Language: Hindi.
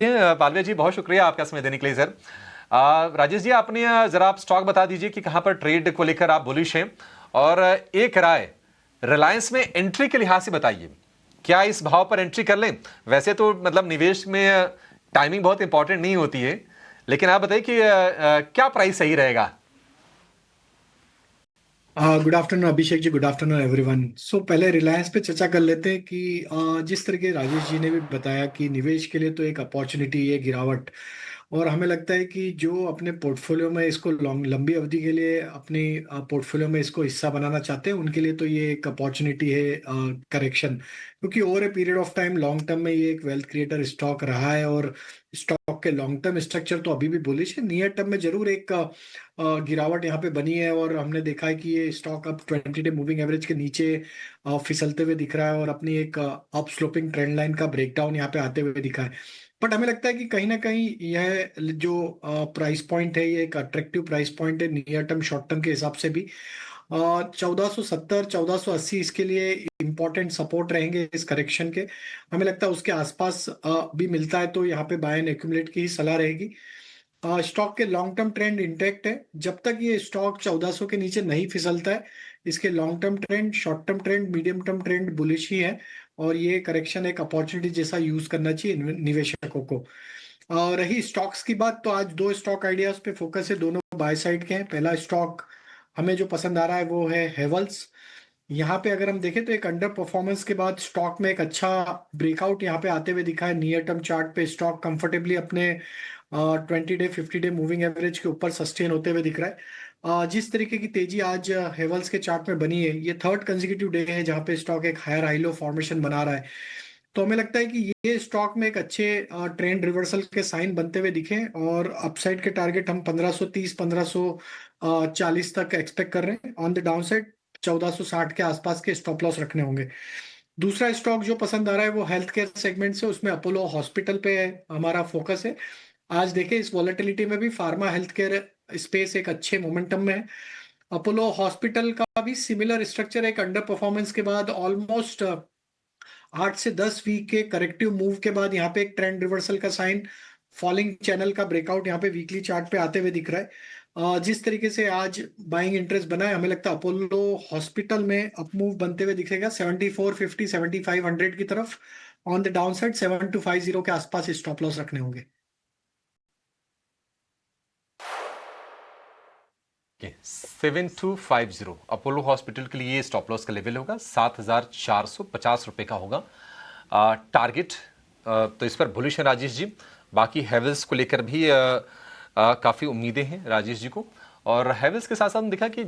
पालवे जी, बहुत शुक्रिया आपका समय देने के लिए सर। राजेश जी, आपने जरा आप स्टॉक बता दीजिए कि कहां पर ट्रेड को लेकर आप बुलिश हैं, और एक राय रिलायंस में एंट्री के लिहाज से बताइए, क्या इस भाव पर एंट्री कर लें? वैसे तो मतलब निवेश में टाइमिंग बहुत इंपॉर्टेंट नहीं होती है, लेकिन आप बताइए कि क्या प्राइस सही रहेगा? Good afternoon Abhishek ji, good afternoon everyone. सो पहले रिलायंस पे चर्चा कर लेते हैं कि जिस तरीके राजेश जी ने भी बताया कि निवेश के लिए तो एक अपॉर्चुनिटी है गिरावट। और हमें लगता है कि जो अपने पोर्टफोलियो में इसको लॉन्ग लंबी अवधि के लिए अपनी पोर्टफोलियो में इसको हिस्सा बनाना चाहते हैं, उनके लिए तो ये एक अपॉर्चुनिटी है करेक्शन। क्योंकि over a period of time long term में ये एक वेल्थ क्रिएटर स्टॉक रहा है, और स्टॉक के लॉन्ग टर्म स्ट्रक्चर तो अभी भी बुलिश है। नियर टर्म में जरूर एक गिरावट यहाँ पे बनी है, और हमने देखा है कि ये स्टॉक अब 20 डे मूविंग एवरेज के नीचे फिसलते हुए दिख रहा है, और अपनी एक अप स्लोपिंग ट्रेंड लाइन का ब्रेकडाउन यहाँ पे आते हुए दिखा है। बट हमें लगता है कि कहीं ना कहीं यह जो प्राइस पॉइंट है, ये एक अट्रैक्टिव प्राइस पॉइंट है नियर टर्म शॉर्ट टर्म के हिसाब से भी। 1470 1480 इसके लिए इंपॉर्टेंट सपोर्ट रहेंगे इस करेक्शन के। हमें लगता है उसके आसपास भी मिलता है तो यहाँ पे बाय एंड एक्यूमुलेट की ही सलाह रहेगी। स्टॉक के लॉन्ग टर्म ट्रेंड इंटैक्ट है, जब तक ये स्टॉक 1400 के नीचे नहीं फिसलता है। इसके long term trend, short term trend, medium term trend bullish ही है। और ये करेक्शन एक अपॉर्चुनिटी जैसा यूज करना चाहिए निवेशकों को। और रही स्टॉक्स की बात, तो आज दो स्टॉक आइडियाज पे फोकस है, दोनों बाय साइड के हैं। पहला स्टॉक हमें जो पसंद आ रहा है वो है हेवल्स। यहाँ पे अगर हम देखें तो एक अंडर परफॉर्मेंस के बाद स्टॉक में एक अच्छा ब्रेकआउट यहाँ पे आते हुए दिखा है। नियर टर्म चार्ट पे स्टॉक कंफर्टेबली अपने 20 डे 50 डे मूविंग एवरेज के ऊपर सस्टेन होते हुए दिख रहा है। जिस तरीके की तेजी आज हेवल्स के चार्ट में बनी है, ये थर्ड कंसेक्यूटिव डे है जहाँ पे स्टॉक एक हायर हाई लो फॉर्मेशन बना रहा है। तो हमें लगता है कि ये स्टॉक में एक अच्छे ट्रेंड रिवर्सल के साइन बनते हुए दिखे, और अपसाइड के टारगेट हम 1530 1540 तक एक्सपेक्ट कर रहे हैं। ऑन द डाउन साइड 1460 के आसपास के स्टॉप लॉस रखने होंगे। दूसरा स्टॉक जो पसंद आ रहा है वो हेल्थ केयर सेगमेंट से, उसमें अपोलो हॉस्पिटल पे हमारा फोकस है। आज देखें इस वॉलेटिलिटी में भी फार्मा हेल्थ केयर स्पेस एक अच्छे मोमेंटम में है। अपोलो हॉस्पिटल का भी सिमिलर स्ट्रक्चर, एक अंडर परफॉर्मेंस के बाद ऑलमोस्ट 8 से 10 वीक के करेक्टिव मूव के बाद यहाँ पे एक ट्रेंड रिवर्सल का साइन, फॉलिंग चैनल का ब्रेकआउट यहाँ पे वीकली चार्ट पे आते हुए दिख रहा है। जिस तरीके से आज बाइंग इंटरेस्ट बना है, हमें लगता है अपोलो हॉस्पिटल में अप मूव बनते हुए दिखेगा 7450 7500 की तरफ। ऑन द डाउन साइड 7250 के आसपास स्टॉप लॉस रखने होंगे। 7250 अपोलो हॉस्पिटल के लिए स्टॉप लॉस का लेवल होगा, 7450 रुपए का होगा टारगेट। तो इस पर बुलिश है राजेश जी। बाकी हैवेल्स को लेकर भी काफी उम्मीदें हैं राजेश जी को। और हैवेल्स के साथ साथ हम देखा कि